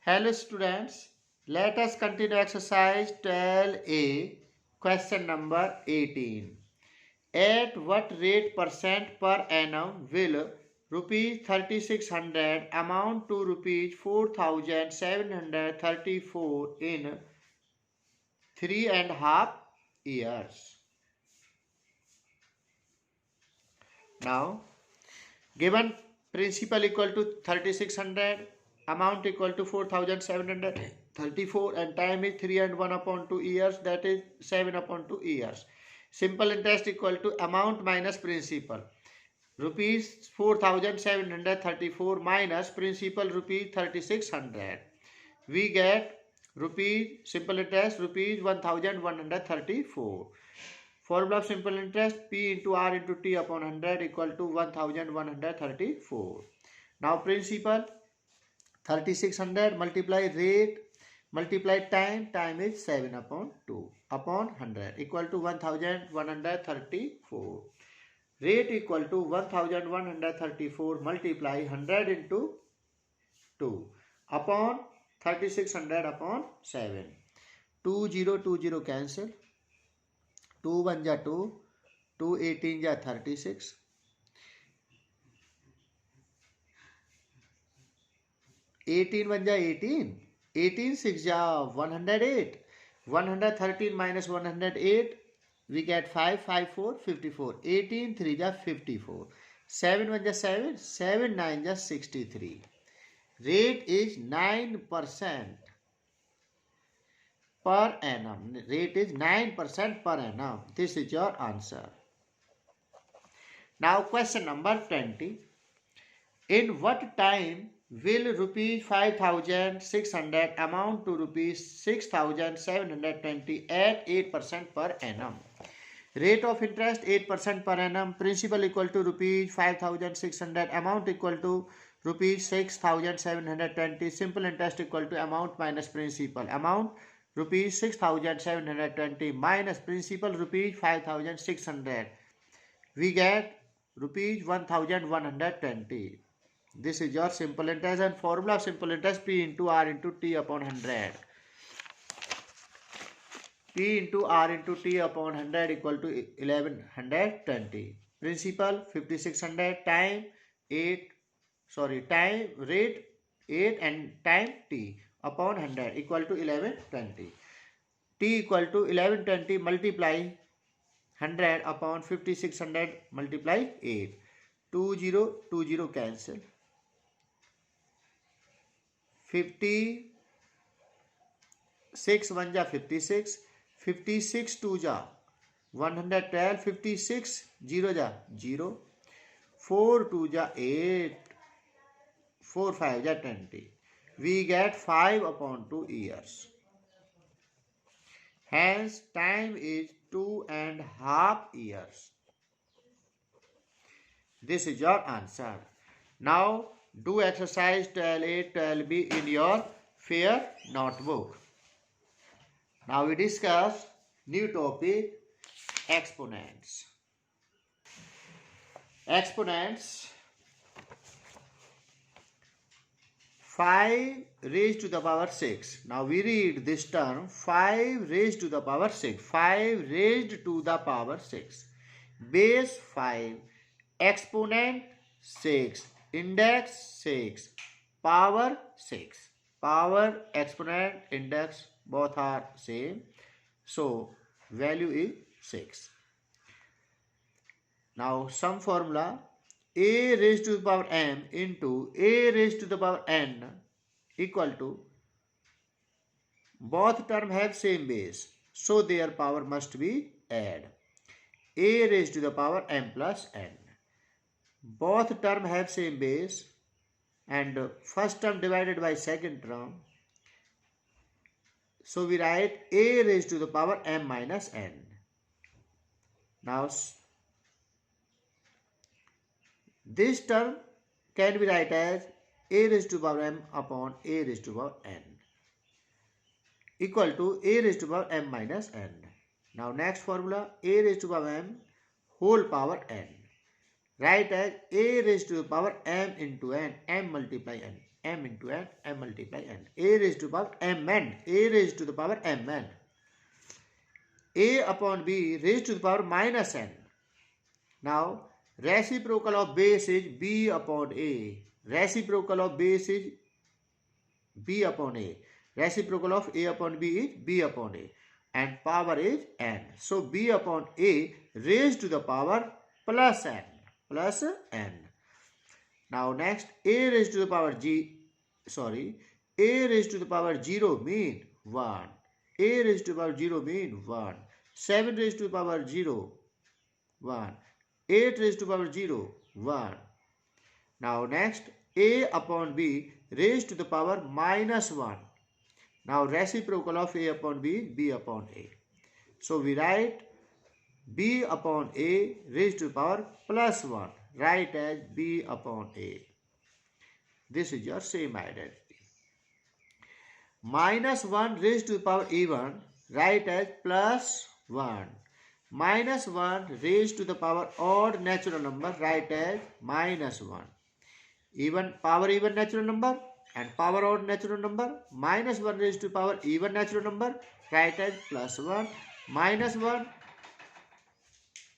Hello students, let us continue exercise 12A, question number 18. At what rate percent per annum will rupees 3600 amount to rupees 4734 in 3.5 years? Now, given principal equal to 3600, amount equal to 4734 and time is 3 and 1 upon 2 years, that is 7 upon 2 years. Simple interest equal to amount minus principal. Rupees 4734 minus principal rupees 3600. We get rupees simple interest rupees 1134. Formula of simple interest P into R into T upon 100 equal to 1134. Now principal 3600 multiply rate multiply time is 7 upon 2 upon 100 equal to 1134. Rate equal to 1134 multiply 100 into 2 upon 3600 upon 7. 2020 cancel. 2 1 जा 2, 2 18 जा 36, 18 1 जा 18, 18 6 जा 108, 113 minus 108, we get 5, 5 4, 54, 18 3 जा 54, 7 1 जा 7, 7 9 जा 63. Rate is 9% per annum. Rate is 9% per annum. This is your answer. Now question number 20. In what time will rupees 5600 amount to rupees 6720 at 8% per annum? Rate of interest 8% per annum. Principal equal to rupees 5600. Amount equal to rupees 6720. Simple interest equal to amount minus principal. Amount rupees 6720 minus principal rupees 5600. We get rupees 1120. This is your simple interest, and formula of simple interest P into R into T upon 100. P into R into T upon 100 equal to 1120. Principal 5600, time rate 8 and time T upon 100 equal to 1120. T equal to 1120 multiply 100 upon 5600 multiply 8. 2020 cancel. 56 1 जा 56, 56 2 जा 112, 56 0 जा 0, 4 2 जा 8, 4 5 जा 20. We get 5 upon 2 years. Hence, time is 2.5 years. This is your answer. Now, do exercise 12A, 12B in your fair notebook. Now, we discuss new topic, exponents. Exponents. 5 raised to the power 6. Now we read this term 5 raised to the power 6. 5 raised to the power 6. Base 5. Exponent 6. Index 6. Power 6. Power, exponent, index both are same. So value is 6. Now some formula. A raised to the power m into a raised to the power n equal to, both terms have same base, so their power must be add. A raised to the power m plus n. Both terms have same base and first term divided by second term. So we write a raised to the power m minus n. Now this term can be written as a raised to the power m upon a raised to the power n equal to a raised to the power m minus n. Now next formula, a raised to the power m whole power n. Write as a raised to the power m into n, m multiply n. m into n, m multiply n. A raised to the power mn, a raised to the power mn. A upon b raised to the power minus n. Now, reciprocal of base is b upon a. Reciprocal of base is b upon a. Reciprocal of a upon b is b upon a. And power is n. So, b upon a raised to the power plus n. Plus n. Now, next, a raised to the power a raised to the power 0 mean 1. A raised to the power 0 mean 1. 7 raised to the power 0, 1. 8 raised to the power 0, 1. Now next, a upon b raised to the power minus 1. Now reciprocal of a upon b is b upon a. So we write b upon a raised to the power plus 1. Write as b upon a. This is your same identity. Minus 1 raised to the power even, write as plus 1. Minus 1 raised to the power odd natural number, write as minus 1. Even power even natural number and power odd natural number. Minus 1 raised to the power even natural number, write as plus 1. Minus 1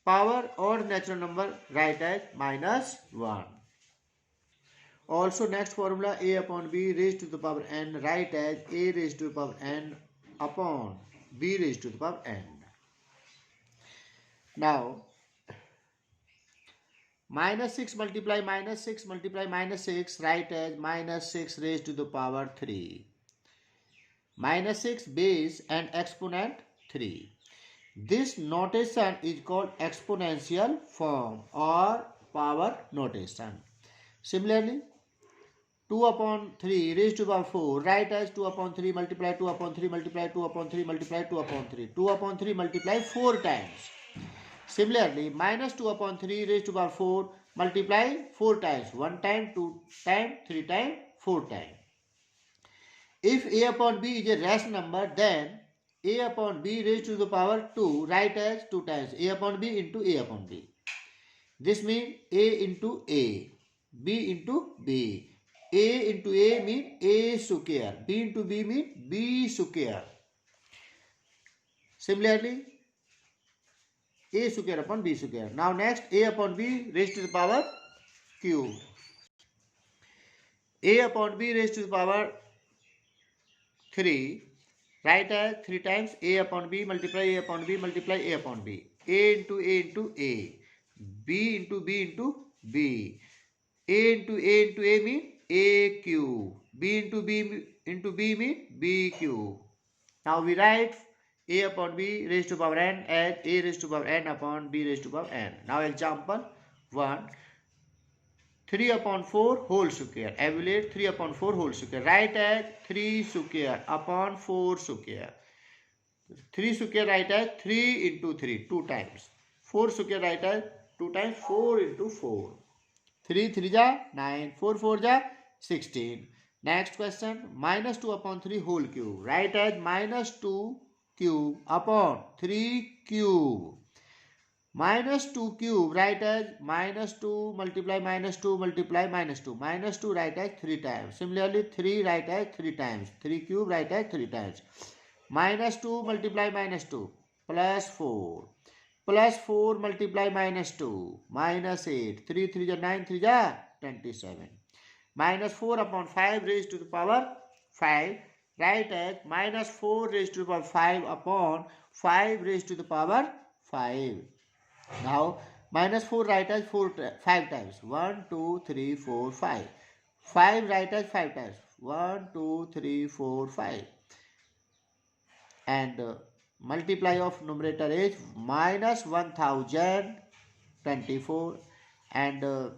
power odd natural number, write as minus 1. Also next formula, a upon b raised to the power n, write as a raised to the power n upon b raised to the power n. Now, minus 6 multiply minus 6 multiply minus 6, write as minus 6 raised to the power 3. Minus 6 base and exponent 3. This notation is called exponential form or power notation. Similarly, 2 upon 3 raised to the power 4, write as 2 upon 3 multiply 2 upon 3 multiply 2 upon 3 multiply 2 upon 3. 2 upon 3 multiply 4 times. Similarly, minus 2 upon 3 raised to the power 4 multiply 4 times. 1 time, 2 time, 3 time, 4 time. If a upon b is a rational number, then a upon b raised to the power 2, write as 2 times a upon b into a upon b. This means a into a, b into b. A into a means a square, b into b means b square. Similarly, a square upon b square. Now next, a upon b raised to the power cube. A upon b raised to the power 3, write as 3 times a upon b multiply a upon b multiply a upon b. A into a into a, b into b into b. A into a means a cube, b into b means b cube. Now we write a upon b raised to power n as a raised to power n upon b raised to power n. Now example 1, 3 upon 4 whole square. Evaluate 3 upon 4 whole square. Write as 3 square upon 4 square. 3 square write as 3 into 3, 2 times. 4 square write as 2 times, 4 into 4. 3 3 ja 9, 4 4 ja 16. Next question, minus 2 upon 3 whole cube. Write as minus 2 cube upon 3 cube. Minus 2 cube, write as minus 2 multiply minus 2 multiply minus 2. Minus 2 write as 3 times. Similarly, 3 write as 3 times. 3 cube write as 3 times. Minus 2 multiply minus 2 plus 4. Plus 4 multiply minus 2 minus 8. 3 3 ja 9, 3 ja 27. Minus 4 upon 5 raised to the power 5. Write as minus 4 raised to the power 5 upon 5 raised to the power 5. Now, minus 4 write as 5 times. 1, 2, 3, 4, 5. 5 write as 5 times. 1, 2, 3, 4, 5. And multiply of numerator is minus 1024 and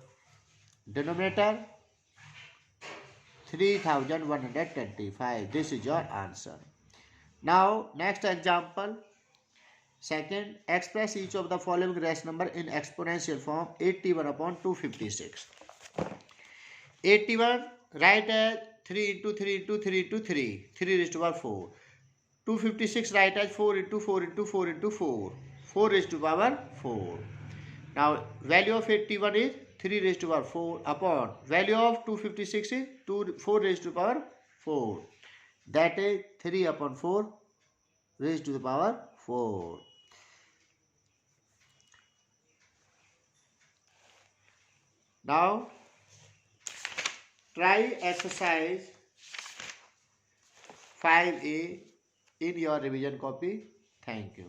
denominator 3125. This is your answer. Now, next example. Second, express each of the following rational number in exponential form. 81 upon 256. 81, write as 3 into 3 into 3 into 3. 3 raised to power 4. 256, write as 4 into 4 into 4 into 4. 4 raised to power 4. Now, value of 81 is 3 raised to the power 4 upon value of 256 is 4 raised to the power 4. That is 3 upon 4 raised to the power 4. Now try exercise 5A in your revision copy. Thank you.